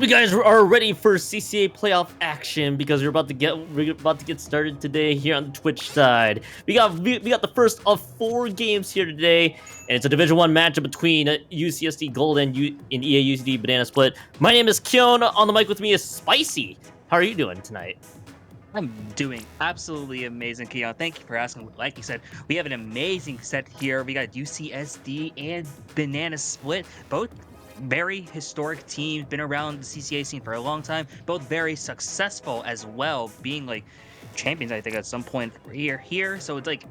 Hope you guys are ready for CCA playoff action because we're about to get started today here on the Twitch side. We got the first of 4 games here today, and it's a Division 1 matchup between UCSD Gold and EaUCD Banana Split. My name is Kyon. On the mic with me is Spicy. How are you doing tonight? I'm doing absolutely amazing, Keon. Thank you for asking. Like you said, we have an amazing set here. We got UCSD and Banana Split, both very historic teams, been around the CCA scene for a long time, both very successful as well, being like champions, I think, at some point here. So it's like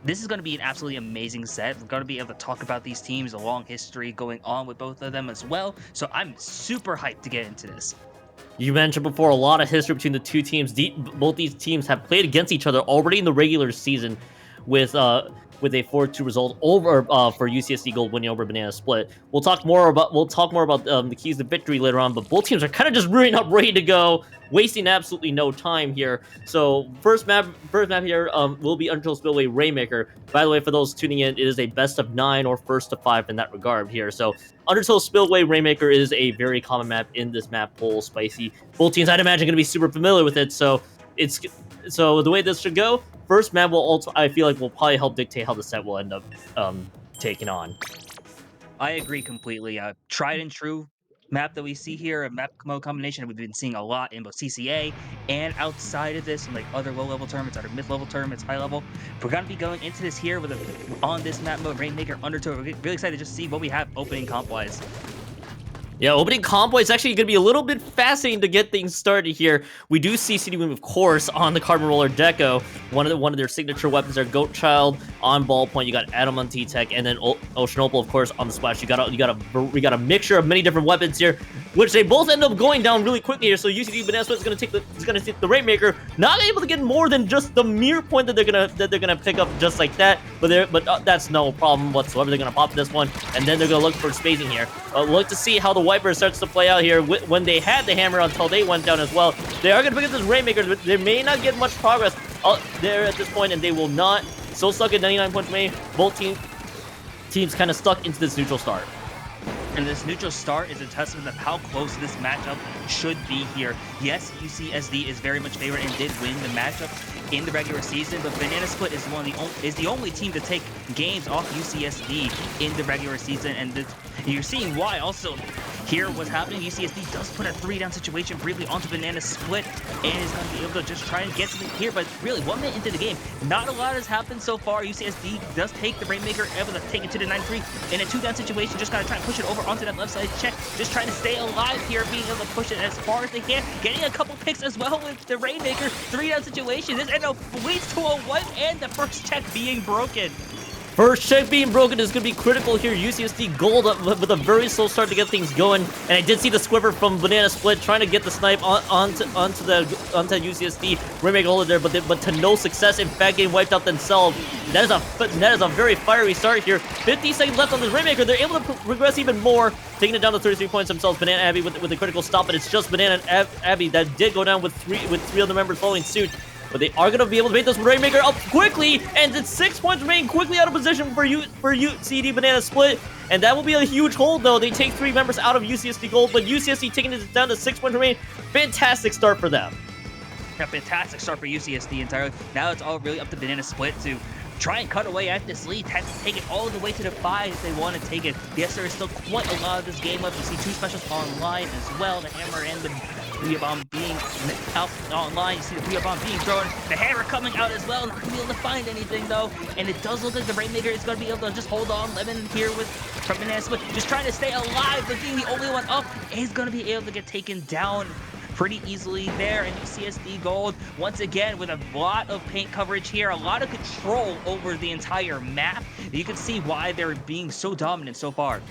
this is going to be an absolutely amazing set. We're going to be able to talk about these teams, a long history going on with both of them as well. So I'm super hyped to get into this. You mentioned before a lot of history between the two teams. Both these teams have played against each other already in the regular season, with a 4-2 result over for UCSD Gold winning over Banana Split. We'll talk more about the keys to victory later on. But both teams are kind of just really not ready to go, wasting absolutely no time here. So first map here will be Undertow Spillway Rainmaker. By the way, for those tuning in, it is a best of 9 or first of 5 in that regard here. So Undertow Spillway Rainmaker is a very common map in this map pool. Spicy. Both teams, I'd imagine, going to be super familiar with it. So the way this should go, first map will also, I feel like, will probably help dictate how the set will end up taking on. I agree completely. Tried and true map that we see here, a map mode combination we've been seeing a lot in both CCA and outside of this, in like other low-level tournaments, other mid-level tournaments, high-level. We're gonna be going into this here with on this map mode, Rainmaker, Undertow. We're really excited to just see what we have opening comp-wise. Yeah, opening combo is actually going to be a little bit fascinating to get things started here. We do see CD Wing, of course, on the Carbon Roller Deco. One of their signature weapons are Goat Child on Ballpoint. You got Adam on T-Tech, and then Ocean Opal, of course, on the Splash. We got a mixture of many different weapons here, which they both end up going down really quickly here. So UCD Banana Split is going to take the Rainmaker, not able to get more than just the mere point that they're gonna pick up just like that. But that's no problem whatsoever. They're gonna pop this one, and then they're gonna look for spacing here. Look to see how the Wiper starts to play out here when they had the hammer until they went down as well. They are going to pick up this Rainmaker, but they may not get much progress there at this point, and they will not. Still stuck at 99 points remaining. Both teams kind of stuck into this neutral start. And this neutral start is a testament of how close this matchup should be here. Yes, UCSD is very much favored and did win the matchup in the regular season, but Banana Split is the only team to take games off UCSD in the regular season, and you're seeing why. Also, here what's happening, UCSD does put a 3-down situation briefly onto Banana Split and is going to be able to just try and get something here, but really 1 minute into the game, not a lot has happened so far. UCSD does take the Rainmaker, able to take it to the 9-3 in a 2-down situation, just gotta try and push it over onto that left side check, just trying to stay alive here, being able to push it as far as they can, getting a couple picks as well with the Rainmaker. 3-down situation, this end up leads to a wipe and the first check being broken. First check being broken is going to be critical here. UCSD Gold with a very slow start to get things going. And I did see the squiver from Banana Split trying to get the snipe onto UCSD. Rainmaker hold it there, but to no success. In fact, getting wiped out themselves. That is a very fiery start here. 50 seconds left on this Rainmaker. They're able to progress even more, taking it down to 33 points themselves. Banana Abby with a critical stop, but it's just Banana Abby that did go down with three other members following suit. But they are going to be able to make this Rainmaker up quickly, and it's 6 points remaining, quickly out of position for UCD Banana Split, and that will be a huge hold, though. They take 3 members out of UCSD Gold, but UCSD taking it down to 6 points remaining. Fantastic start for them. A fantastic start for UCSD entirely. Now it's all really up to Banana Split to try and cut away at this lead, have to take it all the way to the 5 if they want to take it. Yes, there is still quite a lot of this game left. You see 2 specials online as well, the hammer and the Booyah Bomb being out online. You see the Booyah Bomb being thrown, the hammer coming out as well, not going to be able to find anything though, and it does look like the Rainmaker is going to be able to just hold on. Lemon here from Banana Split, just trying to stay alive, but being the only one up, is going to be able to get taken down pretty easily there. And UCSD Gold, once again, with a lot of paint coverage here, a lot of control over the entire map. You can see why they're being so dominant so far.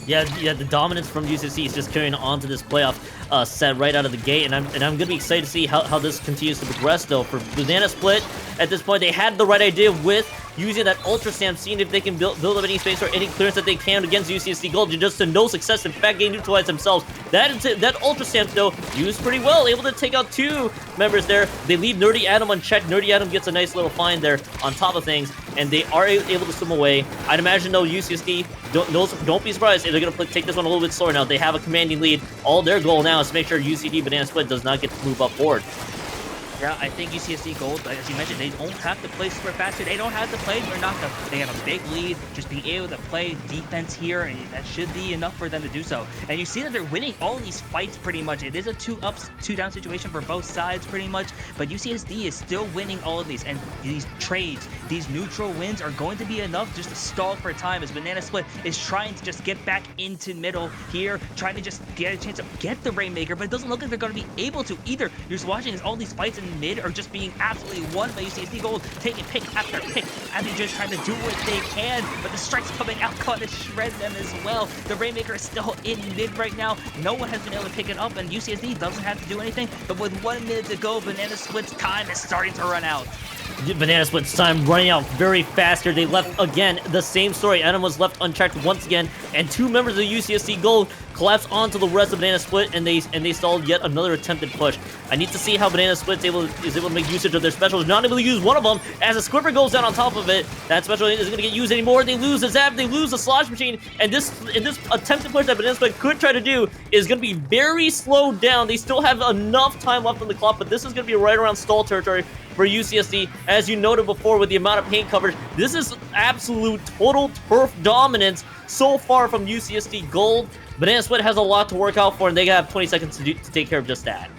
Yeah, the dominance from UCSD is just carrying on to this playoff set right out of the gate, and I'm gonna be excited to see how this continues to progress. Though for Banana Split, at this point they had the right idea with using that Ultra Stamp, seeing if they can build up any space or any clearance that they can against UCSD Gold, just to no success. In fact, getting neutralized themselves. That Ultra Stamp, though, used pretty well, able to take out 2 members there. They leave Nerdy Adam unchecked. Nerdy Adam gets a nice little find there on top of things, and they are able to swim away. I'd imagine, though, UCSD, don't be surprised if they're going to take this one a little bit slower now. They have a commanding lead. All their goal now now is to make sure UCD Banana Split does not get to move up forward. Yeah, I think UCSD Gold, as you mentioned, they don't have to play super fast here. They don't have to play for knockdown. They have a big lead. Just being able to play defense here, and that should be enough for them to do so. And you see that they're winning all these fights pretty much. It is a 2-up, 2-down situation for both sides pretty much, but UCSD is still winning all of these. And these trades, these neutral wins are going to be enough just to stall for time as Banana Split is trying to just get back into middle here, trying to just get a chance to get the Rainmaker, but it doesn't look like they're going to be able to either. You're just watching as all these fights in mid are just being absolutely won by UCSD Gold, taking pick after pick, and just trying to do what they can, but the strikes coming out going to shred them as well. The Rainmaker is still in mid right now. No one has been able to pick it up, and UCSD doesn't have to do anything, but with 1 minute to go, Banana Split's time is starting to run out. Banana Split's time running out very fast here. They left, again, the same story. Adam was left unchecked once again, and 2 members of UCSD Gold collapse onto the rest of Banana Split, and they stalled yet another attempted push. I need to see how Banana Split is able to make usage of their specials. Not able to use one of them, as a Squibber goes down on top of it. That special isn't going to get used anymore. They lose the Zap, they lose the Slosh Machine, and this attempted push that Banana Split could try to do is going to be very slowed down. They still have enough time left on the clock, but this is going to be right around stall territory for UCSD. As you noted before with the amount of paint coverage, this is absolute total turf dominance so far from UCSD Gold. Banana Split has a lot to work out for, and they have 20 seconds to take care of just that.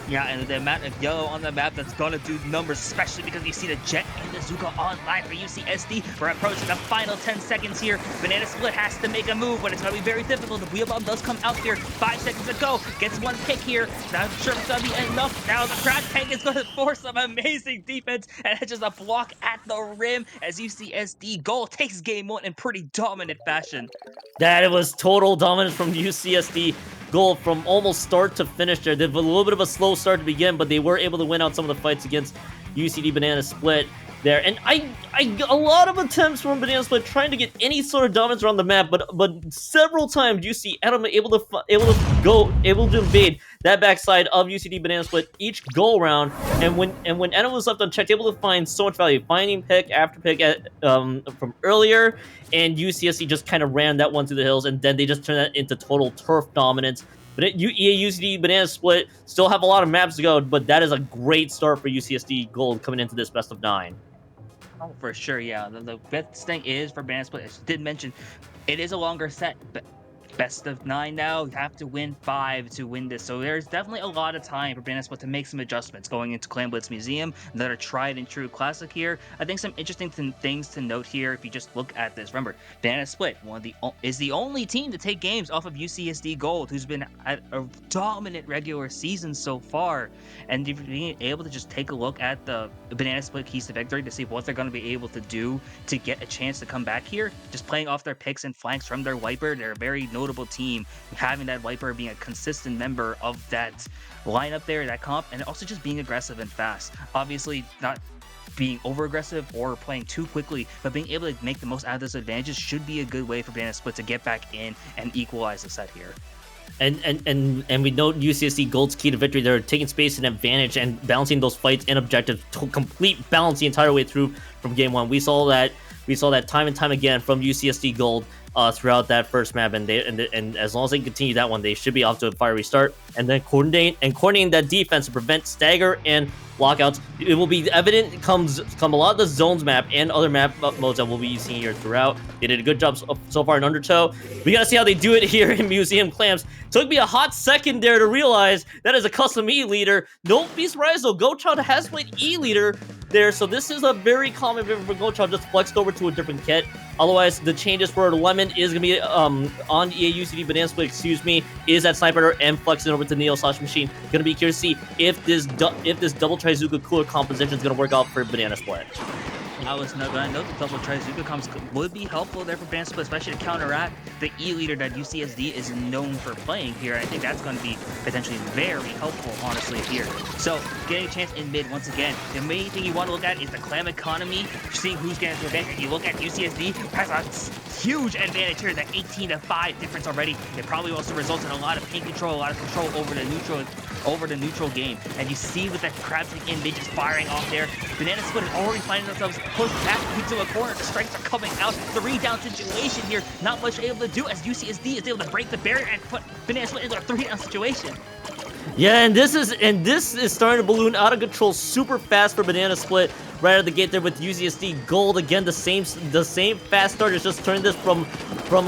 Yeah, and the amount of yellow on the map that's gonna do numbers, especially because you see the Jet and the Zuka online for UCSD. We're approaching the final 10 seconds here. Banana Split has to make a move, but it's gonna be very difficult. The wheel bomb does come out here. 5 seconds to go. Gets one pick here. Not sure if it's gonna be enough. Now the crash tank is gonna force some amazing defense, and it's just a block at the rim as UCSD Gold takes game 1 in pretty dominant fashion. That it was total dominance from UCSD Gold from almost start to finish there. They had a little bit of a slow start to begin, but they were able to win out some of the fights against UCD Banana Split there. And a lot of attempts from Banana Split trying to get any sort of dominance around the map, but several times you see Adam able to invade that backside of UCD Banana Split each go around. And when Adam was left unchecked, able to find so much value, finding pick after pick from earlier. And UCSD just kind of ran that one through the hills, and then they just turned that into total turf dominance. But EaUCD Banana Split still have a lot of maps to go, but that is a great start for UCSD Gold coming into this best of 9. Oh, for sure, yeah. The best thing is for Banana Split, I did mention, it is a longer set, but best of 9 now. You have to win 5 to win this. So there's definitely a lot of time for Banana Split to make some adjustments going into Clan Blitz Museum that are tried and true classic here. I think some interesting things to note here if you just look at this. Remember, Banana Split is the only team to take games off of UCSD Gold, who's been at a dominant regular season so far. And being able to just take a look at the Banana Split keys to victory to see what they're going to be able to do to get a chance to come back here, just playing off their picks and flanks from their Wiper. They're a very notable team, having that Wiper being a consistent member of that lineup there, that comp, and also just being aggressive and fast. Obviously, not being over aggressive or playing too quickly, but being able to make the most out of those advantages should be a good way for Banana Split to get back in and equalize the set here. And we know UCSD Gold's key to victory. They're taking space and advantage and balancing those fights and objectives to complete balance the entire way through from game 1. We saw that time and time again from UCSD Gold throughout that first map, and as long as they continue that one, they should be off to a fiery start. And then coordinating that defense to prevent stagger and lockouts. It will be evident come a lot of the zones map and other map modes that we'll be seeing here throughout. They did a good job so far in Undertow. We gotta see how they do it here in Museum Clams. Took me a hot second there to realize that is a custom E leader. Don't be surprised though, Goldchild has played E leader there, so this is a very common pivot for Goldchild, just flexed over to a different kit. Otherwise, the changes for Lemon is going to be on EaUCD Banana Split, is that Sniper and flexing over to Neo/Machine. Going to be curious to see if this double Trizuka cooler composition is going to work out for Banana Split. I was not going to note the double Trizuka comps would be helpful there for Banana Split, especially to counteract the E leader that UCSD is known for playing here. I think that's going to be potentially very helpful, honestly, here. So, getting a chance in mid once again. The main thing you want to look at is the clam economy, seeing who's getting to advantage. You look at UCSD, has a huge advantage here, that 18-5 difference already. It probably also results in a lot of paint control, a lot of control over the neutral over the neutral game. And you see with that crab tank in, they just firing off there. Banana Split is already finding themselves pushed back into a corner. The strikes are coming out. 3-down situation here. Not much able to do as UCSD is able to break the barrier and put Banana Split into a 3-down situation. Yeah, and this is starting to balloon out of control super fast for Banana Split right out of the gate there with UCSD Gold. Again, the same fast start is just turning this from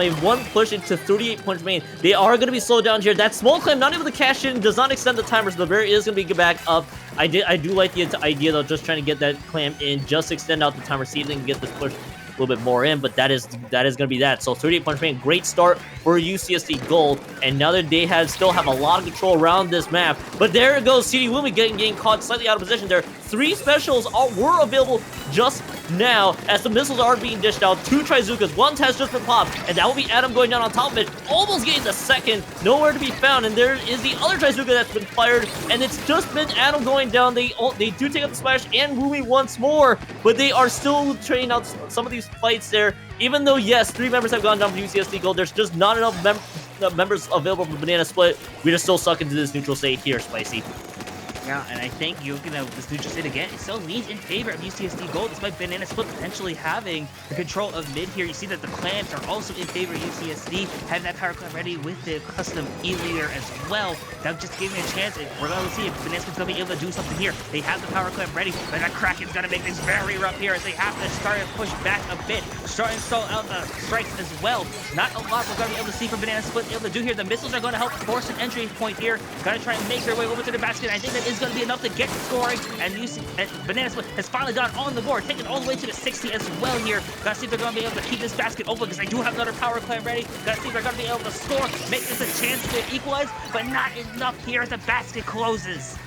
a 1 push into 38 punch main. They are going to be slowed down here. That small claim not able to cash in, does not extend the timers. The barrier is going to be back up. I do like the idea though, just trying to get that clam in, just extend out the timer, see if they can get this push a little bit more in, but that is going to be that. So 38 punch main, great start for UCSD Gold, and now that they still have a lot of control around this map. But there it goes, CD Lumi getting caught slightly out of position there. 3 specials were available just now as the missiles are being dished out. 2 Trizukas, 1 has just been popped, and that will be Adam going down on top of it, almost getting the second, nowhere to be found. And there is the other Trizuka that's been fired, and it's just been Adam going down. They do take out the splash and Rumi once more, but they are still training out some of these fights there. Even though, yes, 3 members have gone down from UCSD Gold, there's just not enough members available for Banana Split. We just still suck into this neutral state here, Spicy. Yeah, and I think this neutral state again, it still leans in favor of UCSD Gold, despite Banana Split potentially having the control of mid here. You see that the clams are also in favor of UCSD, having that power clam ready with the custom E-leader as well. That just gave me a chance. We're going to see if Banana Split's going to be able to do something here. They have the power clam ready, but that Kraken's going to make things very rough here as they have to start to push back a bit. Start and stall out the strikes as well. Not a lot we're going to be able to see from Banana Split able to do here. The missiles are going to help force an entry point here. Got to try and make their way over to the basket. I think that is going to be enough to get scoring, and Banana Split has finally gone on the board, taken all the way to the 60 as well here. Gotta see if they're going to be able to keep this basket open, because they do have another power clam ready. Gotta see if they're going to be able to score, make this a chance to equalize, but not enough here as the basket closes.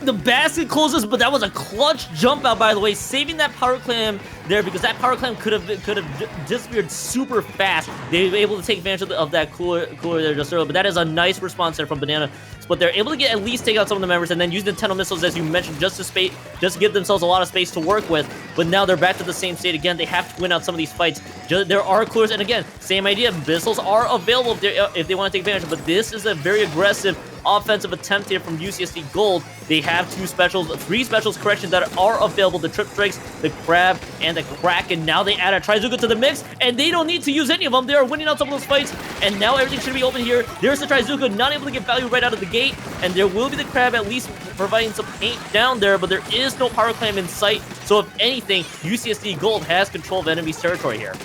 The basket closes, but that was a clutch jump out, by the way, saving that power clam there, because that power clam could have disappeared super fast. They were able to take advantage of that cooler there just earlier, but that is a nice response there from Banana. But they're able to at least take out some of the members, and then use the Nintendo missiles, as you mentioned, just to give themselves a lot of space to work with. But now they're back to the same state again. They have to win out some of these fights. There are coolers, and again, same idea. Missiles are available if they want to take advantage. But this is a very aggressive offensive attempt here from UCSD Gold. They have 3 specials, correction, that are available: the Trip Strikes, the Crab, and the Kraken. Now they add a Trizuka to the mix, and they don't need to use any of them. They are winning out some of those fights, and now everything should be open here. There's the Trizuka, not able to get value right out of the gate, and there will be the Crab at least providing some paint down there, but there is no power clam in sight. So if anything, UCSD Gold has control of enemy's territory here.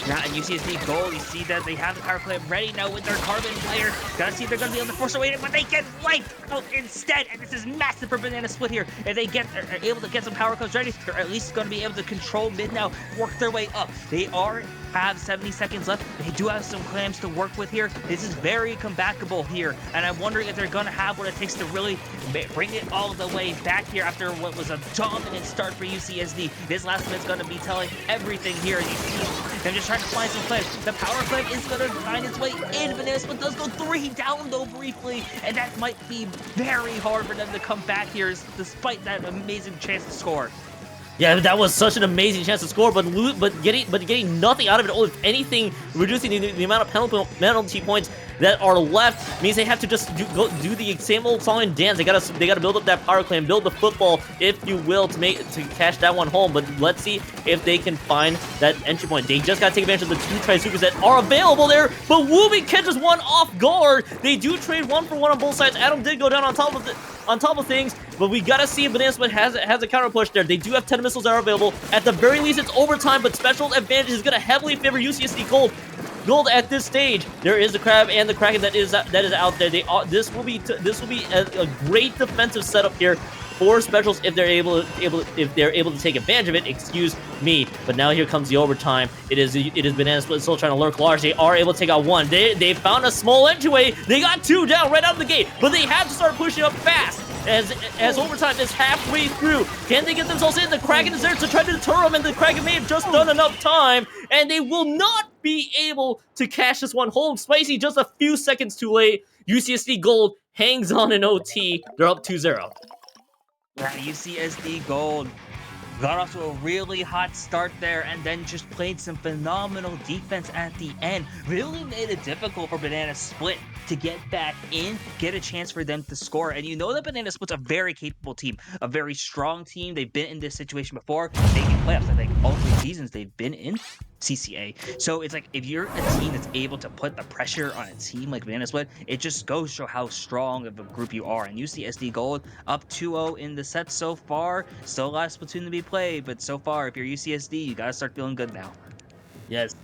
Now in UCSD Gold, you see that they have the power clam ready now with their carbon player. Gotta see if they're gonna be able to force away, but they get wiped out instead. And this is massive for Banana Split here. If they are able to get some power clams ready, they're at least gonna be able to control mid now, work their way up. They have 70 seconds left. They do have some clams to work with here. This is very combattable here, and I'm wondering if they're gonna have what it takes to really bring it all the way back here after what was a dominant start for UCSD. This last minute's gonna be telling everything here. You see them just trying to find some clams. The power clam is gonna find its way in. Banana Split does go 3 down though briefly, and that might be very hard for them to come back here despite that amazing chance to score. Yeah, that was such an amazing chance to score, but getting nothing out of it. Oh, if anything, reducing the amount of penalty points that are left means they have to just do the same old song and dance. They gotta build up that power clam, build the football, if you will, to cash that one home. But let's see if they can find that entry point. They just gotta take advantage of the 2 Trizukas that are available there. But Wooby catches one off guard. They do trade 1 for 1 on both sides. Adam did go down on top of things, but we gotta see if Banana Split has a counter push there. They do have 10 missiles that are available. At the very least, it's overtime, but special advantage is gonna heavily favor UCSD Gold at this stage. There is the Crab and the Kraken that is out there. This will be a great defensive setup here for specials if they're able to take advantage of it. Excuse me. But now here comes the overtime. It is Banana Split still trying to lurk large. They are able to take out 1. They found a small entryway. They got 2 down right out of the gate, but they have to start pushing up fast. As overtime is halfway through. Can they get themselves in? The Kraken is there to try to deter them, and the Kraken may have just done enough time, and they will not be able to cash this one home. Spicy just a few seconds too late. UCSD Gold hangs on in OT. They're up 2-0. Yeah, UCSD Gold got off to a really hot start there and then just played some phenomenal defense at the end. Really made it difficult for Banana Split to get back in, get a chance for them to score. And you know that Banana Split's a very capable team, a very strong team. They've been in this situation before, making playoffs. I think all 3 seasons they've been in CCA. So it's like if you're a team that's able to put the pressure on a team like Banana Split, it just goes to show how strong of a group you are. And UCSD Gold up 2-0 in the set so far. Still a lot of Splatoon to be played, but so far, if you're UCSD, you gotta start feeling good now. Yes.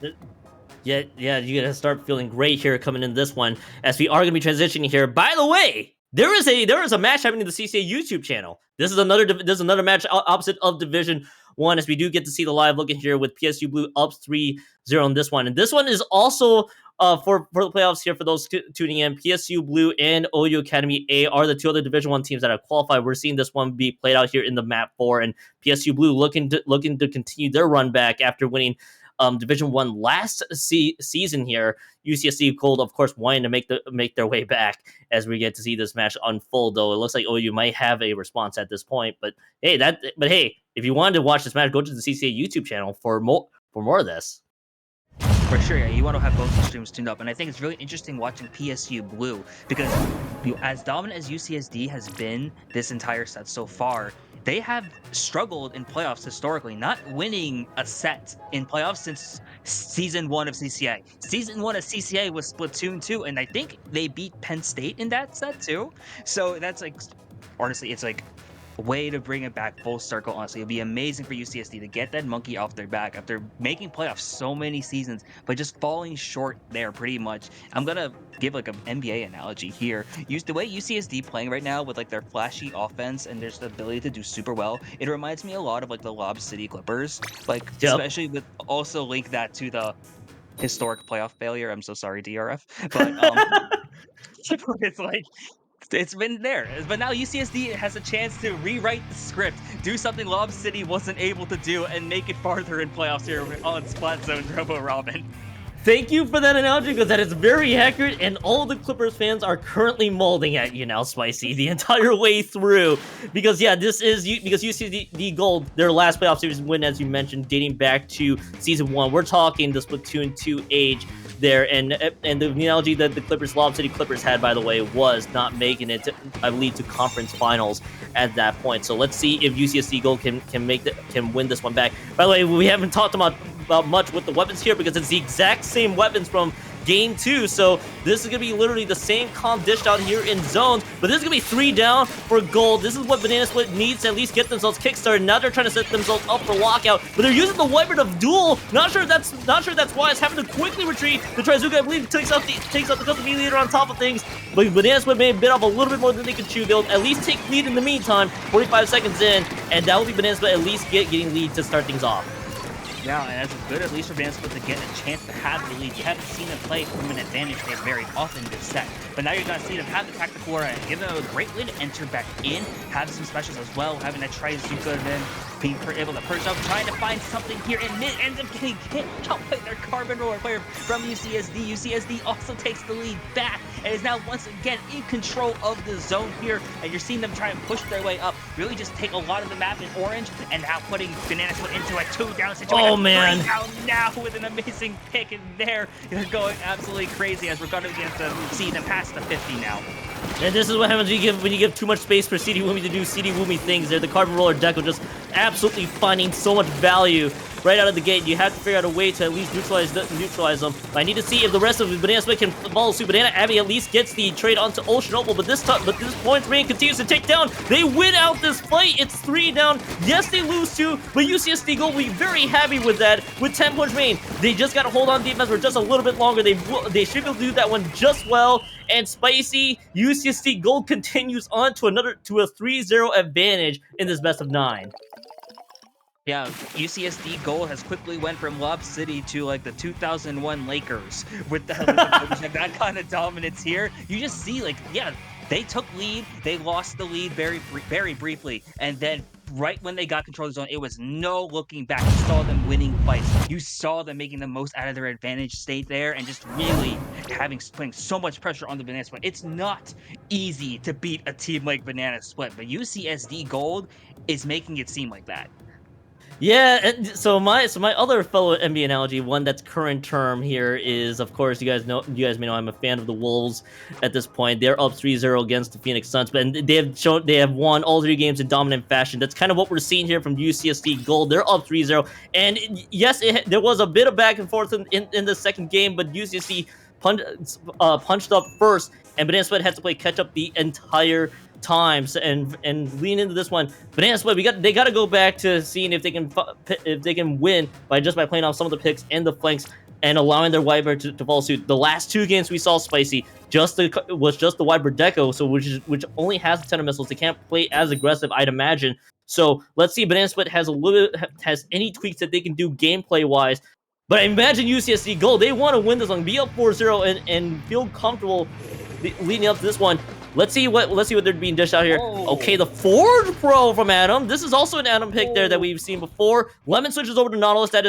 Yeah, you're gonna start feeling great here coming in this one, as we are gonna be transitioning here. By the way, there is a match happening in the CCA YouTube channel. This is another match opposite of Division 1, as we do get to see the live look in here with PSU Blue up 3-0 in this one. And this one is also for the playoffs here for those tuning in. PSU Blue and OU Academy A are the 2 other Division 1 teams that have qualified. We're seeing this one be played out here in the map 4, and PSU Blue looking to continue their run back after winning Division 1 last season here. UCSD Gold, of course, wanting to make their way back as we get to see this match unfold. Though it looks like OU might have a response at this point, but hey, if you wanted to watch this match, go to the CCA YouTube channel for more of this. For sure, yeah, you want to have both streams tuned up, and I think it's really interesting watching PSU Blue because as dominant as UCSD has been this entire set so far, they have struggled in playoffs historically, not winning a set in playoffs since season 1 of CCA. Season 1 of CCA was Splatoon 2, and I think they beat Penn State in that set too. So that's like, honestly, it's like way to bring it back full circle. Honestly, it'd be amazing for UCSD to get that monkey off their back after making playoffs so many seasons, but just falling short there pretty much. I'm gonna give like an NBA analogy here. Use the way UCSD playing right now with like their flashy offense and their ability to do super well. It reminds me a lot of like the Lob City Clippers, like especially with also link that to the historic playoff failure. I'm so sorry, DRF, but it's like it's been there, but now UCSD has a chance to rewrite the script, do something Lob City wasn't able to do, and make it farther in playoffs here on Splat Zone Robo Robin. Thank you for that analogy, because that is very accurate, and all the Clippers fans are currently molding at you now, Spicy, the entire way through. Because yeah, because UCSD Gold, their last playoff series win, as you mentioned, dating back to season 1. We're talking the Splatoon 2 age there, and the analogy that the Lob City Clippers had, by the way, was not making it, I believe, to conference finals at that point. So let's see if UCSD Gold can win this one back. By the way, we haven't talked about much with the weapons here, because it's the exact same weapons from Game 2, so this is going to be literally the same comp dished out here in zones, but this is going to be 3 down for Gold. This is what Banana Split needs to at least get themselves kickstarted. Now they're trying to set themselves up for lockout, but they're using the Wyvern of Duel. Not sure that's wise. Having to quickly retreat. The Trizuka, I believe, takes out the custom leader on top of things, but Banana Split may have bit off a little bit more than they could chew. They'll at least take lead in the meantime, 45 seconds in, and that will be Banana Split at least getting lead to start things off. Yeah, and that's good at least for Banana Split to get a chance to have the lead. You haven't seen them play from an advantage very often this set, but now you're going to see them have the tactical aura and give them a great way to enter back in, have some specials as well, having that Trizuka, then being able to perch up, trying to find something here, and mid ends up getting hit out by their Carbon Roller player from UCSD. UCSD also takes the lead back and is now once again in control of the zone here, and you're seeing them try and push their way up, really just take a lot of the map in orange, and now putting Banana Split into a 2-down situation. Oh man! Down now with an amazing pick in there. They're going absolutely crazy as we're going to see them past the 50 now. And this is what happens when you give too much space for CD Woomy to do CD Woomy things there. The Carbon Roller Deco just absolutely finding so much value right out of the gate. You have to figure out a way to at least neutralize them. But I need to see if the rest of the Banana Split can follow suit. Banana Abbey at least gets the trade onto Ocean Opal, but this point Rain continues to take down. They win out this fight. It's 3 down. Yes, they lose 2, but UCSD Gold will be very happy with that. With 10 points Rain, they just got to hold on defense for just a little bit longer. They should be able to do that one just well. And Spicy, UCSD Gold continues on to a 3-0 advantage in this best of 9. Yeah, UCSD Gold has quickly went from Lob City to like the 2001 Lakers with that kind of dominance here. You just see like, yeah, they took lead, they lost the lead very briefly, and then right when they got control of the zone, it was no looking back. You saw them winning fights. You saw them making the most out of their advantage state there, and just really putting so much pressure on the Banana Split. It's not easy to beat a team like Banana Split, but UCSD Gold is making it seem like that. Yeah, and so my other fellow NBA analogy, one that's current term here, is of course you guys may know I'm a fan of the Wolves at this point. They're up 3-0 against the Phoenix Suns, but they have won all 3 games in dominant fashion. That's kind of what we're seeing here from UCSD Gold. They're up 3-0, and yes, there was a bit of back and forth in the second game, but UCSD punched up first, and Banana Split had to play catch up the entire times and lean into this one. Banana Split, they got to go back to seeing if they can win by playing off some of the picks and the flanks and allowing their Wyvern to follow suit. The last 2 games we saw Spicy was just the Wyvern Deco, so which only has 10 missiles. They can't play as aggressive, I'd imagine. So let's see if Banana Split has any tweaks that they can do gameplay wise. But I imagine UCSD Gold, they want to win this one, be up 4-0 and feel comfortable leading up to this one. Let's see what they're being dished out here. Oh. Okay, the Forge Pro from Adam. This is also an Adam pick there that we've seen before. Lemon switches over to Nautilus. That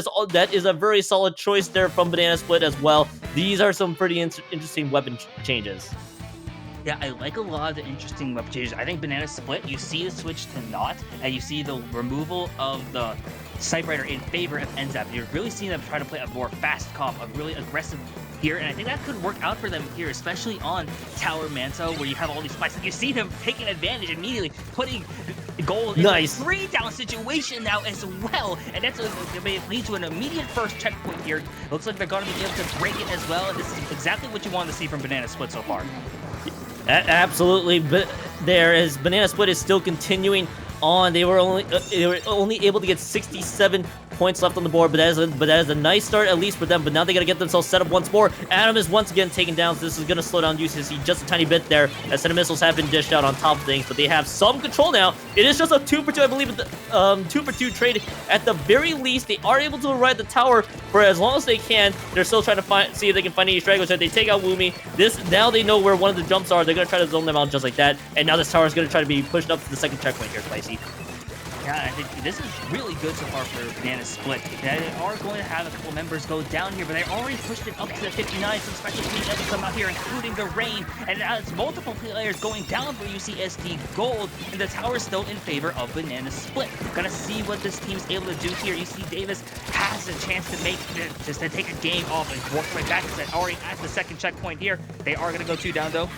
is a very solid choice there from Banana Split as well. These are some pretty interesting weapon changes. Yeah, I like a lot of the interesting weapon changes. I think Banana Split, you see the switch to Not, and you see the removal of the Typewriter in favor of NZAP. You're really seeing them try to play a more fast comp, a really aggressive here, and I think that could work out for them here, especially on Tower Manto, where you have all these spikes. And you see them taking advantage immediately, putting Gold in a 3-down situation now as well, and that's going to lead to an immediate first checkpoint here. Looks like they're going to be able to break it as well, and this is exactly what you want to see from Banana Split so far. Absolutely, but Banana Split is still continuing on. They were only able to get 67 points left on the board, but that is a nice start at least for them. But now they got to get themselves set up once more. Adam is once again taken down, so this is going to slow down UCSD just a tiny bit there, as set of missiles have been dished out on top of things, but they have some control now. It is just a 2-for-2, I believe, 2-for-2 trade at the very least. They are able to ride the tower for as long as they can. They're still trying to see if they can find any stragglers. They take out Woomy. Now they know where one of the jumps are. They're going to try to zone them out just like that, and now this tower is going to try to be pushed up to the second checkpoint here, Spicy. Yeah, I think this is really good so far for Banana Split. Yeah, they are going to have a couple members go down here, but they already pushed it up to the 59. Some special teams have come out here, including the Rain, and now it's multiple players going down for UCSD Gold, and the tower is still in favor of Banana Split. Gonna see what this team's able to do here. UC Davis has a chance to take a game off and work right back. It's already at the second checkpoint here. They are gonna go 2 down though.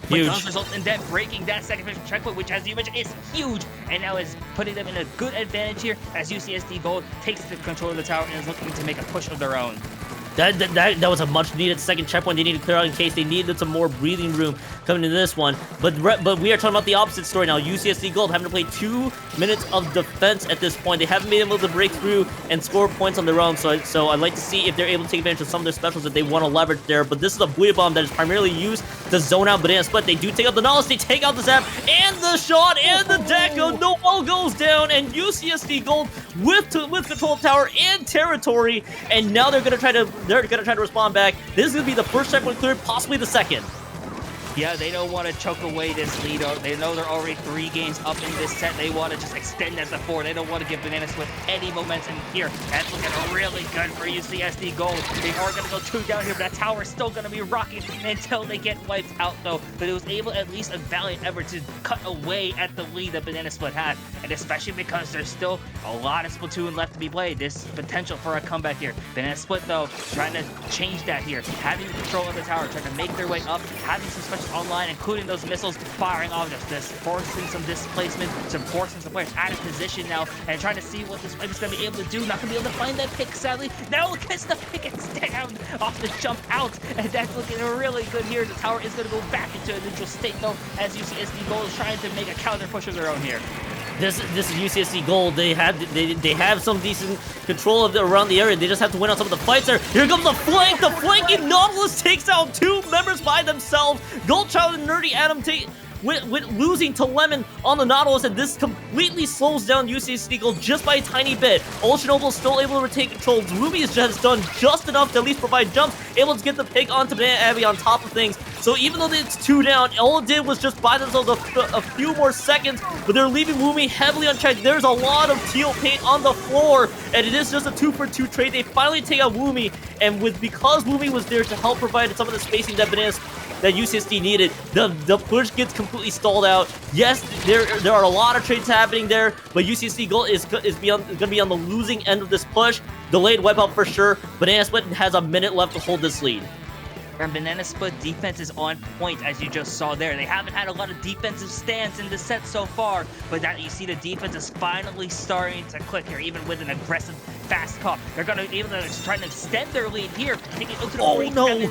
Which does result in them breaking that second checkpoint, which, as you mentioned, is huge, and now is putting them in a good advantage here as UCSD Gold takes the control of the tower and is looking to make a push of their own. That was a much needed second checkpoint they needed to clear out in case they needed some more breathing room coming into this one. But we are talking about the opposite story now. UCSD Gold having to play 2 minutes of defense at this point. They haven't been able to break through and score points on their own. So I'd like to see if they're able to take advantage of some of their specials that they want to leverage there. But this is a Booyah Bomb that is primarily used to zone out Banana Split. They do take out the Nautilus, they take out the Zap, and the shot, and the Deco. No ball goes down, and UCSD Gold with control of tower and territory. And now they're gonna try to respond back. This is gonna be the first checkpoint cleared, possibly the second. Yeah, they don't want to choke away this lead. They know they're already 3 games up in this set. They want to just extend that to 4. They don't want to give Banana Split any momentum here. That's looking really good for UCSD Gold. They are going to go 2 down here, but that tower is still going to be rocking until they get wiped out, though. But it was able, at least a valiant effort, to cut away at the lead that Banana Split had. And especially because there's still a lot of Splatoon left to be played. There's potential for a comeback here. Banana Split, though, trying to change that here. Having control of the tower, trying to make their way up, having some special online, including those missiles firing off this, forcing some displacement, forcing some players out of position now, and trying to see what this is going to be able to do. Not going to be able to find that pick, sadly. Now gets the pick, it's down off the jump out, and that's looking really good here. The tower is going to go back into a neutral state, though, as UCSD Gold is trying to make a counter push of their own here. This is UCSD Gold. They have some decent control of around the area. They just have to win on some of the fights there. Here comes the flank. The flanking Nautilus takes out 2 members by themselves. Goldchild and Nerdy Adam with losing to Lemon on the Nautilus, and this completely slows down UCSD Gold just by a tiny bit. Old Chernobyl still able to retain control. Ruby has just done just enough to at least provide jumps, able to get the pick onto Banana Abbey on top of things. So even though it's 2 down, all it did was just buy themselves a few more seconds, but they're leaving Woomy heavily unchecked. There's a lot of teal paint on the floor, and it is just a 2-for-2 trade. They finally take out Woomy, and because Woomy was there to help provide some of the spacing that that UCSD needed. The push gets completely stalled out. Yes, there are a lot of trades happening there, but UCSD Gold is going to be on the losing end of this push. Delayed wipeout for sure. Banana Split has a minute left to hold this lead. And Banana Split defense is on point, as you just saw there. They haven't had a lot of defensive stance in the set so far, but that you see the defense is finally starting to click here, even with an aggressive fast cop. They're going to even try to extend their lead here. Oh no!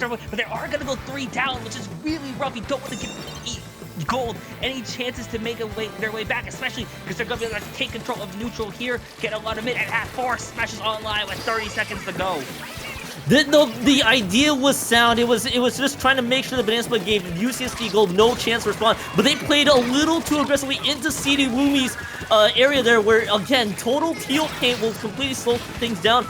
But they are going to go 3 down, which is really rough. You don't want to give Gold any chances to make their way back, especially because they're going to be able to take control of neutral here, get a lot of mid, and have 4 smashes online with 30 seconds to go. The idea was sound. It was just trying to make sure the Banana Split gave UCSD Gold no chance to respond, but they played a little too aggressively into CD Wumi's area there, where again total teal paint will completely slow things down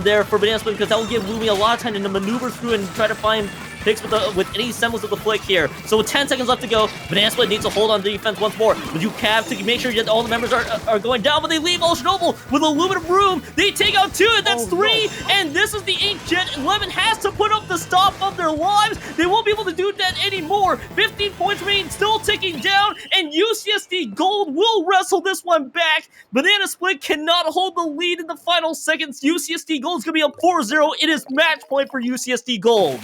there for Banana Split, because that will give Wumi a lot of time to maneuver through and try to find picks with any semblance of the flick here. So with 10 seconds left to go, Banana Split needs to hold on to defense once more. But you have to make sure that all the members are going down, but they leave Ultra Noble with a little bit of room. They take out 2, and that's 3. No. And this is the Inkjet. 11 has to put up the stop of their lives. They won't be able to do that anymore. 15 points remain, still ticking down, and UCSD Gold will wrestle this one back. Banana Split cannot hold the lead in the final seconds. UCSD Gold is going to be up 4-0. It is match point for UCSD Gold.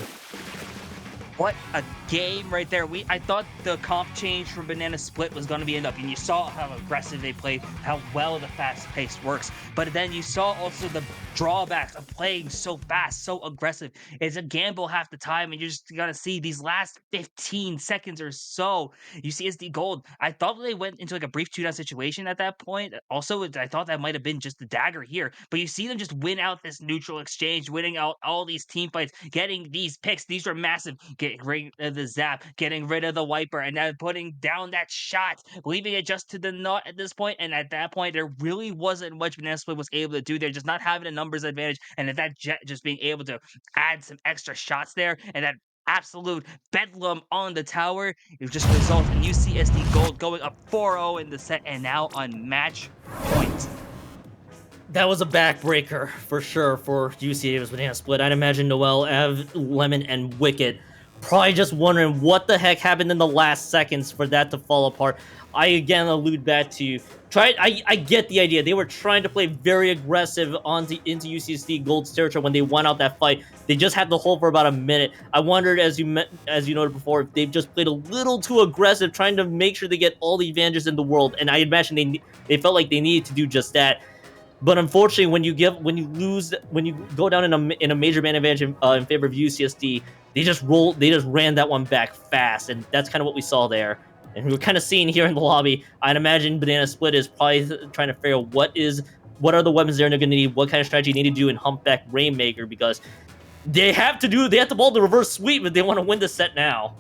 What a game right there. I thought the comp change from Banana Split was going to be enough, and you saw how aggressive they played, how well the fast pace works. But then you saw also the drawbacks of playing so fast, so aggressive. It's a gamble half the time, and you just got to see these last 15 seconds or so. UCSD Gold, I thought they went into like a brief 2-down situation at that point. Also, I thought that might have been just the dagger here, but you see them just win out this neutral exchange, winning out all these team fights, getting these picks. These were massive. Getting rid of the zap, getting rid of the wiper, and then putting down that shot, leaving it just to the nut at this point. And at that point, there really wasn't much Banana Split was able to do there, just not having a numbers advantage, and that Jet just being able to add some extra shots there, and that absolute bedlam on the tower, it just results in UCSD Gold going up 4-0 in the set, and now on match point. That was a backbreaker for sure for UCA's Banana Split. I'd imagine Noel, Ev, Lemon, and Wicket probably just wondering what the heck happened in the last seconds for that to fall apart. I again allude back to I get the idea. They were trying to play very aggressive into UCSD Gold's territory when they won out that fight. They just had to hold for about a minute. I wondered, as you noted before, if they've just played a little too aggressive, trying to make sure they get all the advantages in the world. And I imagine they felt like they needed to do just that. But unfortunately, when you go down in a major man advantage in favor of UCSD, they just ran that one back fast, and that's kind of what we saw there. And we were kind of seeing here in the lobby. I'd imagine Banana Split is probably trying to figure out what are the weapons they're going to need, what kind of strategy they need to do in Humpback Rainmaker, because they have to ball the reverse sweep if they want to win the set now.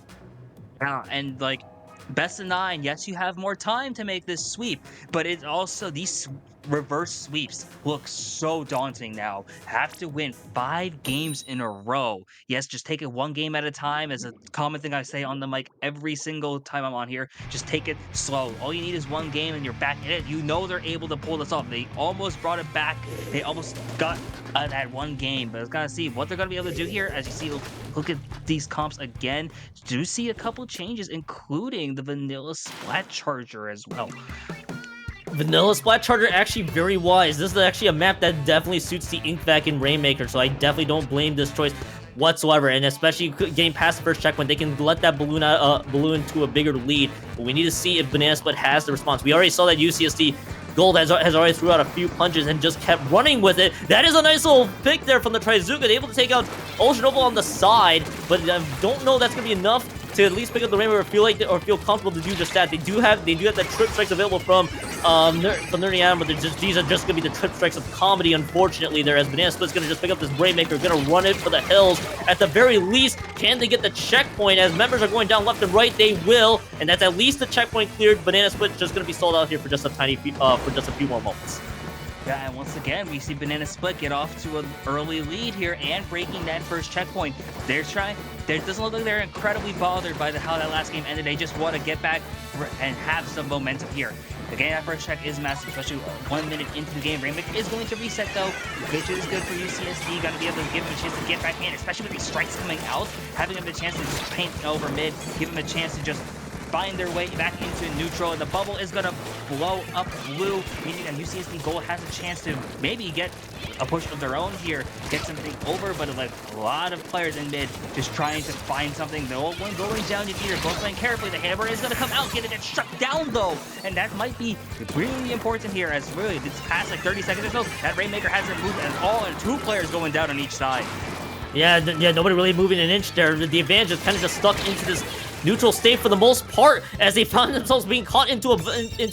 Yeah, and like best of 9, yes, you have more time to make this sweep, but it's also these reverse sweeps look so daunting now. Have to win 5 games in a row. Yes, just take it one game at a time, as a common thing I say on the mic every single time I'm on here. Just take it slow. All you need is one game and you're back in it. You know they're able to pull this off. They almost brought it back. They almost got that one game, but I was gonna see what they're gonna be able to do here. As you see, look at these comps again. Do see a couple changes, including the Vanilla Splat Charger as well. Vanilla Splat Charger actually very wise. This is actually a map that definitely suits the Inkvac and Rainmaker, so I definitely don't blame this choice whatsoever. And especially getting past the first checkpoint, they can let that balloon to a bigger lead. But we need to see if Banana Split has the response. We already saw that UCSD Gold has already threw out a few punches and just kept running with it. That is a nice little pick there from the Trizuka, able to take out Ultra Noble on the side, but I don't know that's gonna be enough to at least pick up the Rainbow or feel comfortable to do just that. They do have the trip strikes available from Nerdy Adam, but these are just gonna be the trip strikes of comedy, unfortunately. There, as Banana Split's gonna just pick up this Rainmaker, gonna run it for the hills. At the very least, can they get the checkpoint? As members are going down left and right, they will, and that's at least the checkpoint cleared. Banana Split just gonna be sold out here for just a few more moments. Yeah, and once again, we see Banana Split get off to an early lead here and breaking that first checkpoint. It doesn't look like they're incredibly bothered by how that last game ended. They just want to get back and have some momentum here. Getting that first check is massive, especially 1 minute into the game. Rainmaker is going to reset though, which is good for UCSD. Got to be able to give him a chance to get back in, especially with these strikes coming out. Having him a chance to just paint over mid, give him a chance to just find their way back into neutral, and the bubble is gonna blow up blue, meaning that UCSD Gold has a chance to maybe get a push of their own here, get something over, but like a lot of players in mid just trying to find something. The old one going down to Peter, both playing carefully. The hammer is gonna come out, getting it shut down though, and that might be really important here, as really it's past like 30 seconds or so. That Rainmaker hasn't moved at all, and 2 players going down on each side. Yeah, nobody really moving an inch there. The advantage is kind of just stuck into this neutral state for the most part, as they found themselves being caught into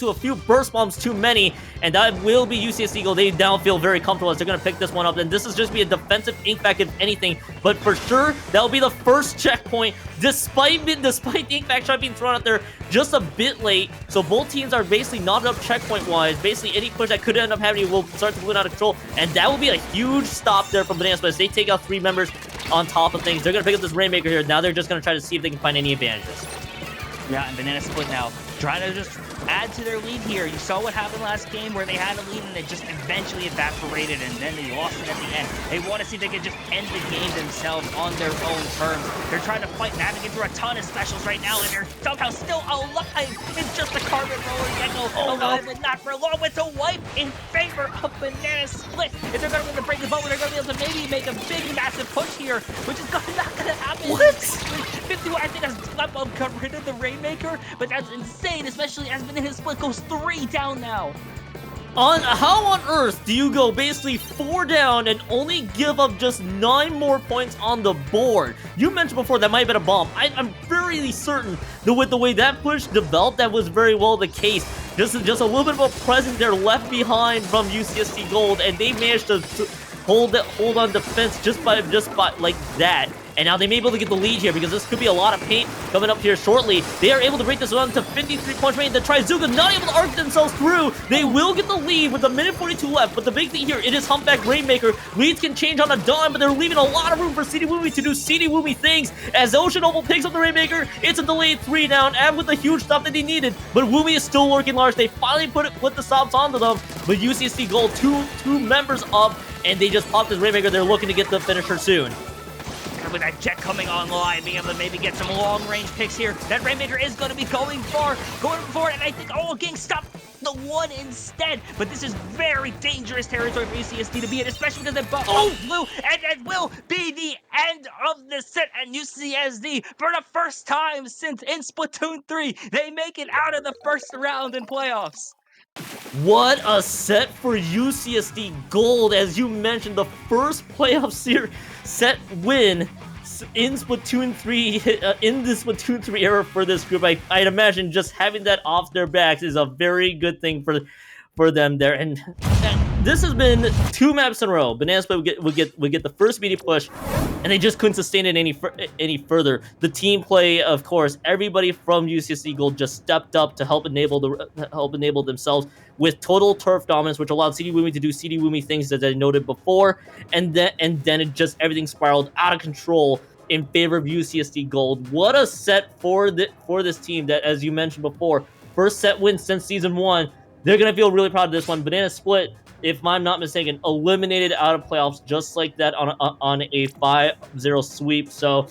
a few burst bombs too many, and that will be UCSD Gold. They now feel very comfortable as they're going to pick this one up, and this is just be a defensive ink back if anything, but for sure that'll be the first checkpoint, despite ink back shot being thrown out there just a bit late. So both teams are basically knotted up checkpoint wise. Basically any push that could end up happening will start to balloon out of control, and that will be a huge stop there from Banana Split. They take out 3 members on top of things. They're going to pick up this Rainmaker here. Now they're just going to try to see if they can find any advantages. Yeah, and Banana Split now trying to just add to their lead here. You saw what happened last game where they had a lead and it just eventually evaporated, and then they lost it at the end. They want to see if they can just end the game themselves on their own terms. They're trying to fight, navigate through a ton of specials right now, and they're somehow still alive. It's just a Carbon Roller Gecko alive, but not for long. It's a wipe in favor of Banana Split. If they're going to win the break the bubble, they're going to be able to maybe make a big, massive push here, which is not going to happen. What? 51, I think that's left on got rid of the Rainmaker, but that's insane, especially as Banana Split goes 3 down now. How on earth do you go basically 4 down and only give up just 9 more points on the board? You mentioned before that might have been a bomb. I'm very certain that with the way that push developed, that was very well the case. Just a little bit of a present there left behind from UCSD Gold, and they managed to hold on defense just by like that. And now they may be able to get the lead here, because this could be a lot of paint coming up here shortly. They are able to break this one to 53 points rate. The Trizuga not able to arc themselves through. They will get the lead with a minute 42 left. But the big thing here, it is Humpback Rainmaker. Leads can change on a dime, but they're leaving a lot of room for CD Woomy to do CD Woomy things. As Ocean Oval picks up the Rainmaker, it's a delayed 3 down, and with the huge stop that they needed. But Woomy is still working large. They finally put the stops onto them. But UCSD Gold, two members up, and they just popped this Rainmaker. They're looking to get the finisher soon. With that jet coming online, being able to maybe get some long-range picks here. That Rainmaker is going to be going for it, and I think, getting stopped the one instead. But this is very dangerous territory for UCSD to be in, especially because they're both blue, and it will be the end of the set. And UCSD, for the first time since in Splatoon 3, they make it out of the first round in playoffs. What a set for UCSD Gold. As you mentioned, the first playoff set win in Splatoon 3, in the Splatoon 3 era for this group. I'd imagine just having that off their backs is a very good thing for them there. And this has been 2 maps in a row. Banana Split would get the first media push, and they just couldn't sustain it any further. The team play, of course, everybody from UCSD Gold just stepped up to help enable themselves with total turf dominance, which allowed CD Woomy to do CD Woomy things, as I noted before, and then it just everything spiraled out of control in favor of UCSD Gold. What a set for this team that, as you mentioned before, first set win since Season 1. They're going to feel really proud of this one. Banana Split, if I'm not mistaken, eliminated out of playoffs just like that on a 5-0 sweep. So,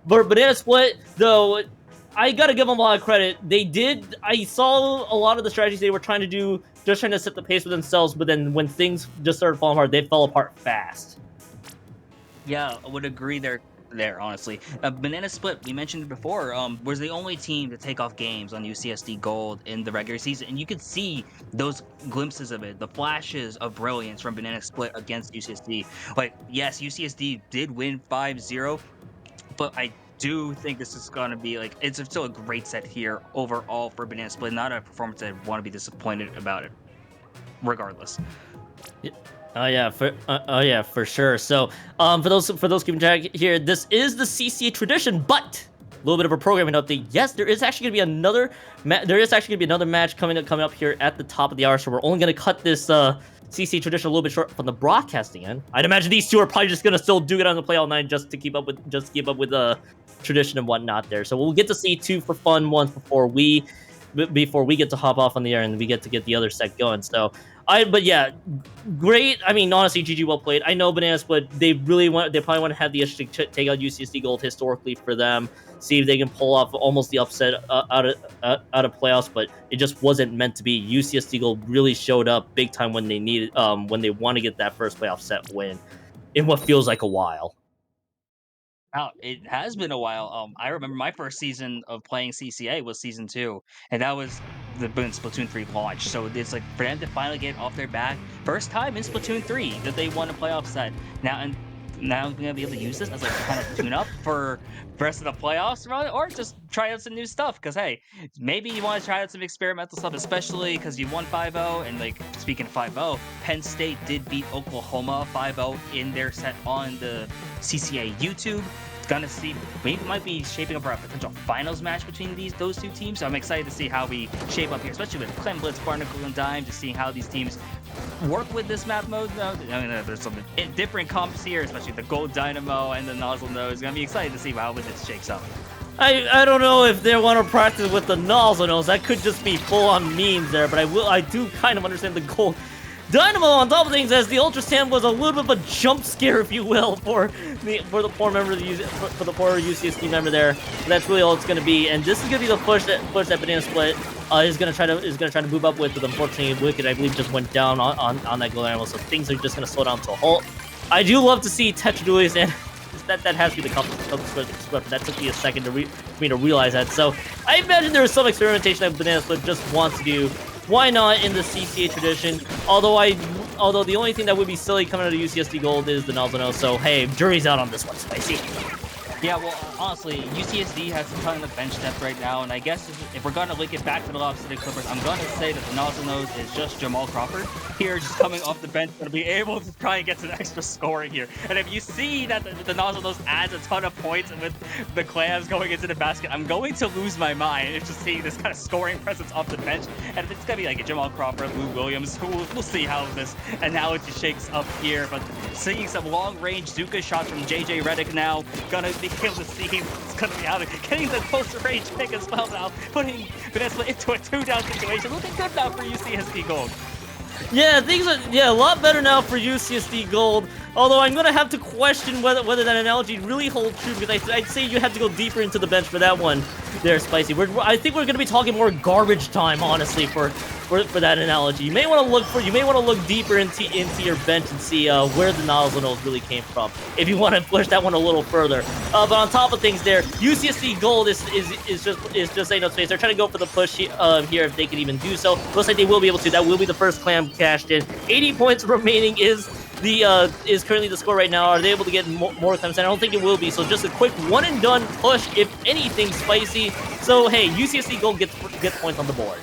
for Banana Split, though, I got to give them a lot of credit. I saw a lot of the strategies they were trying to do, just trying to set the pace for themselves, but then when things just started falling apart, they fell apart fast. Yeah, I would agree there, honestly. Banana Split, we mentioned it before, was the only team to take off games on UCSD Gold in the regular season, and you could see those glimpses of it, the flashes of brilliance from Banana Split against UCSD. Like, yes, UCSD did win 5-0, but I do think this is going to be, like, it's still a great set here overall for Banana Split. Not a performance I want to be disappointed about it, regardless. Yeah. Oh yeah, for sure. So, for those keeping track here, this is the CCA tradition, but a little bit of a programming update. Yes, there is actually going to be another match coming up here at the top of the hour. So we're only going to cut this CCA tradition a little bit short from the broadcasting end. I'd imagine these two are probably just going to still do it on the play all night just to keep up with tradition and whatnot there. So we'll get to see 2 for fun once before we before we get to hop off on the air and we get the other set going. So but yeah, great. I mean, honestly, GG, well played. I know Bananas, but they probably want to have the issue to take out UCSD Gold historically for them, see if they can pull off almost the upset out of playoffs, but it just wasn't meant to be. UCSD Gold really showed up big time when they needed, when they want to get that first playoff set win in what feels like a while. Wow, it has been a while. I remember my first season of playing CCA was season 2, and that was the when Splatoon 3 launched. So it's like for them to finally get off their back, first time in Splatoon 3 that they won a playoff set. Now we're gonna be able to use this as like kind of tune up for the rest of the playoffs run, or just try out some new stuff. Because hey, maybe you want to try out some experimental stuff, especially because you won 5-0. And like speaking of 5-0, Penn State did beat Oklahoma 5-0 in their set on the CCA YouTube. Gonna see, we might be shaping up for a potential finals match between those two teams. So I'm excited to see how we shape up here, especially with Clem, Blitz, Barnacle, and Dime, just seeing how these teams work with this map mode. I mean, there's some different comps here, especially the Gold Dynamo and the Nozzle Nose. Gonna be excited to see how this shakes up. I don't know if they want to practice with the Nozzle Nose. That could just be full-on memes there, but I do kind of understand the Gold Dynamo on top of things, as the Ultra Stand was a little bit of a jump scare, if you will, for the poor member of for the poor UCSD member there. That's really all it's going to be, and this is going to be the push that Banana Split is going to try to move up with. But unfortunately, Wicked, I believe, just went down on that Gold Dynamo, so things are just going to slow down to a halt. I do love to see Tetradulies, and that has to be the cup split. That took me a second for me to realize that. So I imagine there is some experimentation that Banana Split just wants to do. Why not in the CCA tradition? Although the only thing that would be silly coming out of UCSD Gold is the Nozzle. So hey, jury's out on this one, Spicy. Yeah, well, honestly, UCSD has a ton of bench depth right now, and I guess if we're going to link it back to the Lob City Clippers, I'm going to say that the Nozzle Nose is just Jamal Crawford here, just coming off the bench, going to be able to try and get some extra scoring here. And if you see that the Nozzle Nose adds a ton of points with the clams going into the basket, I'm going to lose my mind if just seeing this kind of scoring presence off the bench. And if it's going to be like a Jamal Crawford, Lou Williams, we'll see how this analogy shakes up here. But seeing some long-range Zuka shots from JJ Redick now, going to be able to see what's going to be out of it. Getting the closer range pick as well now, putting Vanessa into a 2-down situation. Looking good now for UCSD Gold. Yeah, things are a lot better now for UCSD Gold. Although I'm gonna have to question whether that analogy really holds true, because I'd say you have to go deeper into the bench for that one. There, Spicy. I think we're gonna be talking more garbage time, honestly, for that analogy. You may want to look deeper into your bench and see where the Nozzle Nose really came from, if you want to push that one a little further. But on top of things, there, UCSD Gold is just saying no space. They're trying to go for the push here if they can even do so. Looks like they will be able to. That will be the first clam cashed in. 80 points remaining is currently the score right now. Are they able to get more clams? I don't think it will be. So just a quick one and done push, if anything, Spicy. So hey, UCSD Gold gets points on the board.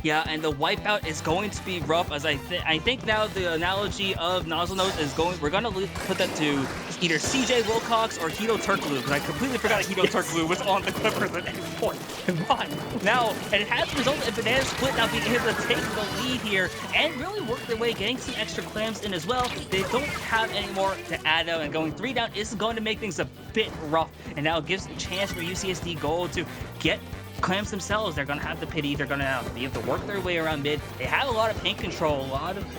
Yeah, and the wipeout is going to be rough, as I think now the analogy of Nozzle Nose is we're going to put that to either CJ Wilcox or Hito Turkoglu, because I completely forgot Hito Turkoglu was on the Clippers at any point. But now, and it has resulted in Banana Split now being able to take the lead here and really work their way, getting some extra clams in as well. They don't have any more to add out, and going 3 down is going to make things a bit rough, and now it gives a chance for UCSD Gold to get clams themselves. They're going to have the pity. They're going to be able to work their way around mid. They have a lot of paint control,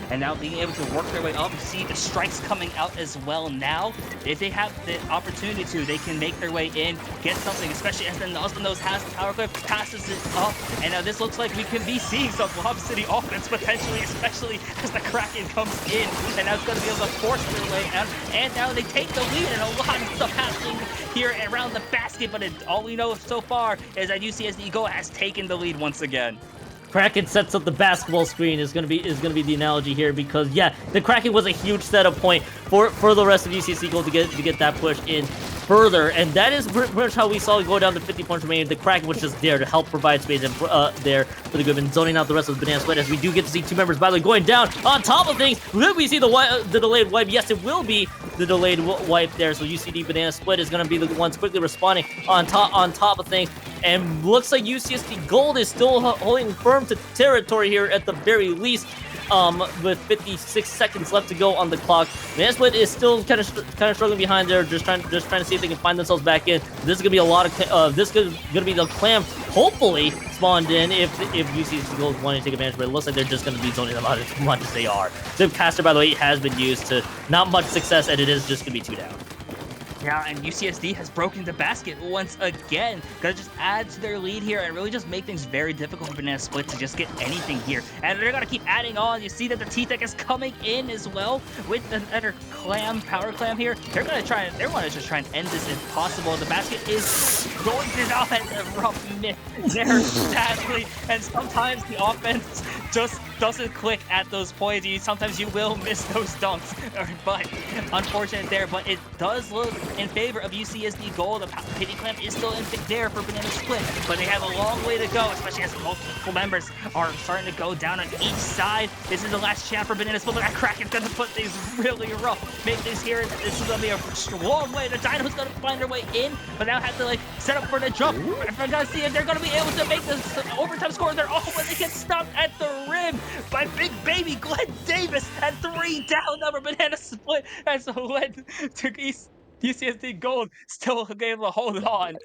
and now being able to work their way up. See the strikes coming out as well now. If they have the opportunity to, they can make their way in, get something, especially as the Nozzle Nose has the power clip, passes it up, and now this looks like we can be seeing some Lob City offense potentially, especially as the Kraken comes in, and now it's going to be able to force their way out, and now they take the lead, and a lot of stuff happening here around the basket, but all we know so far is that UCSD Gold has taken the lead once again. Kraken sets up the basketball screen is gonna be the analogy here, because yeah, the Kraken was a huge setup point for the rest of UCSD Gold to get that push in further, and that is pretty much how we saw it go down to 50 points remaining. The Kraken was just there to help provide space and there for the good, and zoning out the rest of the Banana Split, as we do get to see two members by the way going down. On top of things, will we see the delayed wipe? Yes, it will be the delayed wipe there. So UCD Banana Split is going to be the ones quickly responding on top of things, and looks like UCSD Gold is still holding firm to territory here at the very least. with 56 seconds left to go on the clock. Banana Split is still kind of struggling behind there, just trying to see if they can find themselves back in. This is gonna be a lot of this is gonna be the clam hopefully spawned in if UCSD Gold is wanting to take advantage, but it looks like they're just gonna be zoning them out as much as they are. Zip Caster, by the way, has been used to not much success, and it is just gonna be 2 down. Yeah, and UCSD has broken the basket once again. Gotta just add to their lead here and really just make things very difficult for Banana Split to just get anything here. And they're gonna keep adding on. You see that the T-Tech is coming in as well with another power clam here. They want to just try and end this if possible. The basket is going to off at a rough miss there, sadly. And sometimes the offense just doesn't click at those points. Sometimes you will miss those dunks, but unfortunate there. But it does look in favor of UCSD Gold. The Pity Clamp is still in there for Banana Split, but they have a long way to go, especially as multiple members are starting to go down on each side. This is the last chance for Banana Split, but Kraken's going to put things really rough, make things here. This is going to be a long way. The Dynamo's going to find their way in, but now have to like set up for the jump. We're going to see if they're going to be able to make this overtime score. They're all when they get stopped at the rim by big baby Glenn Davis at 3 down number. Banana Split has led to UCSD Gold still able to hold on.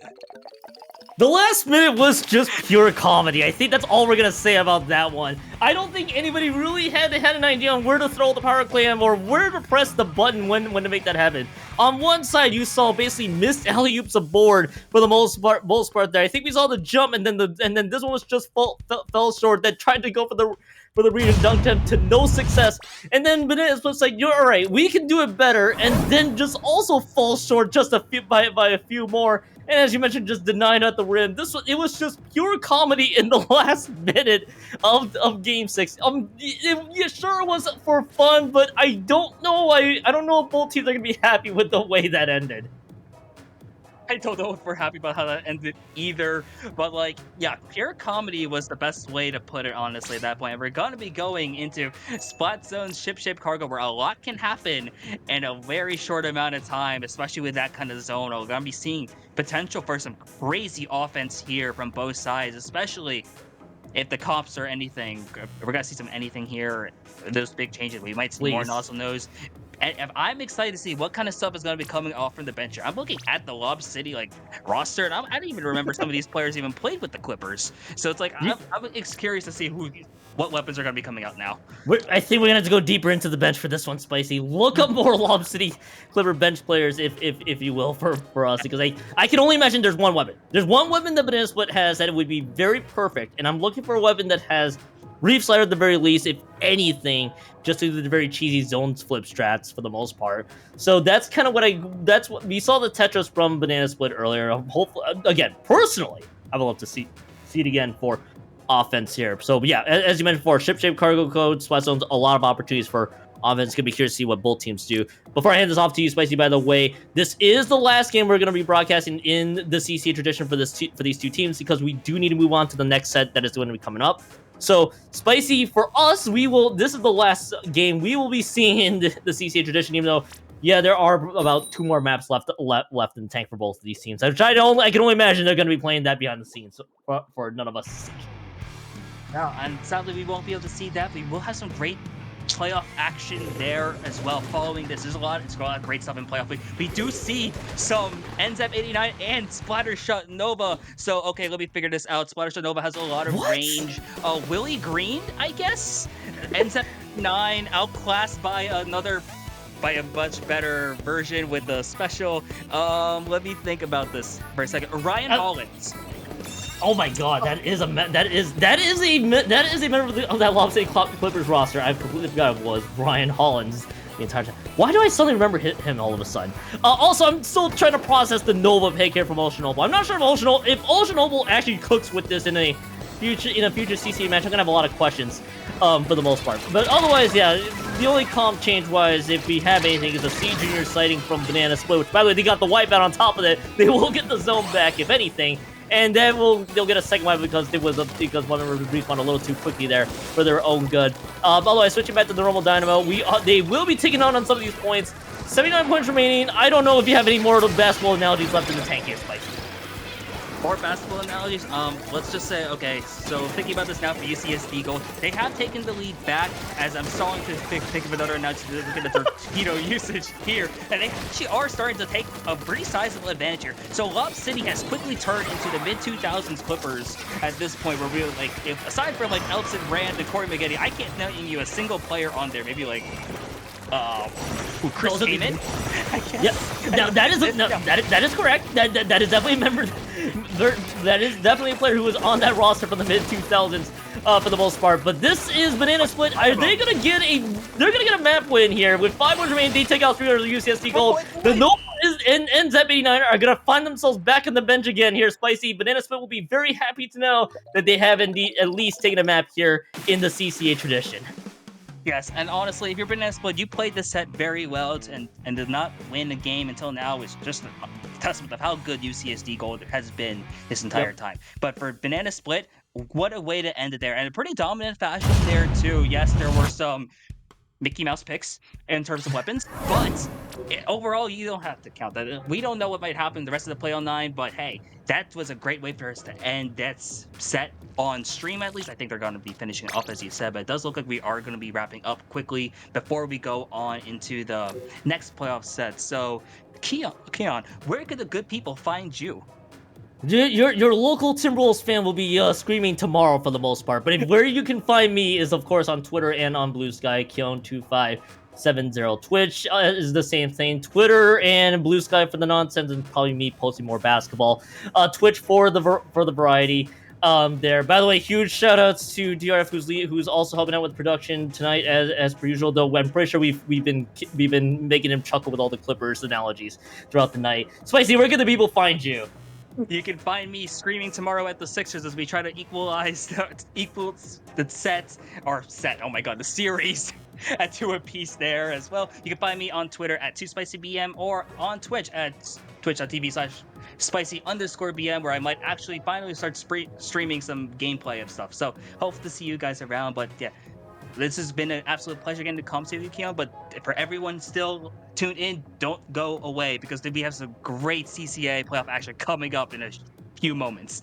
The last minute was just pure comedy. I think that's all we're gonna say about that one. I don't think anybody really had an idea on where to throw the power clam or where to press the button when to make that happen. On one side, you saw basically missed alley-oops aboard for the most part there. I think we saw the jump, and then this one was just fell short. That tried to go for the read and dunk attempt to no success. And then Banana Split's like, you're alright, we can do it better, and then just also falls short just by a few more. And as you mentioned, just denied at the rim. It was just pure comedy in the last minute of Game 6. It sure was for fun, but I don't know. I don't know if both teams are gonna be happy with the way that ended. I don't know if we're happy about how that ended either, but like, yeah, pure comedy was the best way to put it, honestly, at that point. And we're going to be going into Splat Zone's ship-shaped cargo, where a lot can happen in a very short amount of time, especially with that kind of zone. We're going to be seeing potential for some crazy offense here from both sides, especially if the comps are anything. We're going to see some anything here, those big changes. We might see more Nozzle Nose. And I'm excited to see what kind of stuff is going to be coming off from the bench here. I'm looking at the Lob City like roster, and I don't even remember some of these players even played with the Clippers. So it's like I'm curious to see what weapons are going to be coming out now. I think we're going to have to go deeper into the bench for this one, Spicy. Look up more Lob City Clipper bench players, if you will, for us, because I can only imagine there's one weapon. There's one weapon that Banana Split has that it would be very perfect, and I'm looking for a weapon that has Reef Slider at the very least, if anything, just to do the very cheesy zone flip strats for the most part. So that's kind of what we saw the Tetris from Banana Split earlier. Hopefully, again, personally, I would love to see it again for offense here. So yeah, as you mentioned before, ship-shaped cargo code, Splat Zones, a lot of opportunities for offense. Gonna be curious to see what both teams do. Before I hand this off to you, Spicy, by the way, this is the last game we're gonna be broadcasting in the CCA tradition for these two teams, because we do need to move on to the next set that is going to be coming up. So, Spicy, for us, this is the last game we will be seeing in the CCA tradition, even though, yeah, there are about 2 more maps left in the tank for both of these teams. I can only imagine they're going to be playing that behind the scenes for none of us to see. Yeah, and sadly, we won't be able to see that. We will have some great playoff action there as well following this. There's a lot of great stuff in playoff. We do see some NZEP89 and Splattershot Nova. So, okay, let me figure this out. Splattershot Nova has a lot of range. Willie Green, I guess? NZEP9 outclassed by a much better version with the special. Let me think about this for a second. Ryan Hollins. Oh my God, that is a member of that Lob City Clippers roster. I completely forgot it was Ryan Hollins the entire time. Why do I suddenly remember him all of a sudden? Also, I'm still trying to process the Nova pick here from Ocean Opal. I'm not sure if Ocean Opal actually cooks with this in a future CCA match. I'm gonna have a lot of questions for the most part. But otherwise, yeah, the only comp change was, if we have anything, is a C Junior sighting from Banana Split, which, by the way, they got the wipeout on top of it. They will get the zone back, if anything. And then they'll get a second wipe because one of them respawned a little too quickly there for their own good. Otherwise, switching back to the normal Dynamo, they will be taking on some of these points. 79 points remaining. I don't know if you have any more of the basketball analogies left in the tank here, Spicy. Or basketball analogies, let's just say, okay, so thinking about this now for UCSD Gold, they have taken the lead back, as I'm starting to think of another analogy to look at the torpedo usage here, and they actually are starting to take a pretty sizable advantage here. So Lob City has quickly turned into the mid-2000s Clippers at this point, where we like, if, aside from like Elton Rand and Corey Maggette, I can't name you a single player on there, maybe like Chris Heyman? Yeah, now that is that is correct. That is definitely a member. That is definitely a player who was on that roster from the mid 2000s for the most part. But this is Banana Split. Are they gonna get a? They're gonna get a map win here with 5 moves remaining. They take out 300 UCSD Gold. The Nova and ZEP89 are gonna find themselves back in the bench again here. Spicy Banana Split will be very happy to know that they have indeed at least taken a map here in the CCA tradition. Yes, and honestly, if you're Banana Split, you played this set very well and did not win a game until now. Is just a testament of how good UCSD Gold has been this entire time. But for Banana Split, what a way to end it there. And a pretty dominant fashion there, too. Yes, there were some Mickey Mouse picks in terms of weapons, but overall, you don't have to count that. We don't know what might happen the rest of the play on 9, but hey, that was a great way for us to end that set on stream, at least. I think they're going to be finishing it up, as you said, but it does look like we are going to be wrapping up quickly before we go on into the next playoff set. So, Keon, where could the good people find you? Your local Timberwolves fan will be screaming tomorrow for the most part, but where you can find me is of course on Twitter and on Blue Sky. Keon2570. Twitch is the same thing. Twitter and Blue Sky for the nonsense, and probably me posting more basketball. Twitch for the variety. There. By the way, huge shout outs to DRF who's also helping out with production tonight as per usual. Though I'm pretty sure we've been making him chuckle with all the Clippers analogies throughout the night. Spicy, where can the people find you? You can find me screaming tomorrow at the Sixers as we try to equal the set, oh my god, the series at 2 apiece there as well. You can find me on Twitter at 2SpicyBM or on Twitch at twitch.tv/spicy_BM, where I might actually finally start streaming some gameplay of stuff. So hope to see you guys around, but yeah. This has been an absolute pleasure getting to come to you, Keon, but for everyone still tuned in, don't go away because we have some great CCA playoff action coming up in a few moments.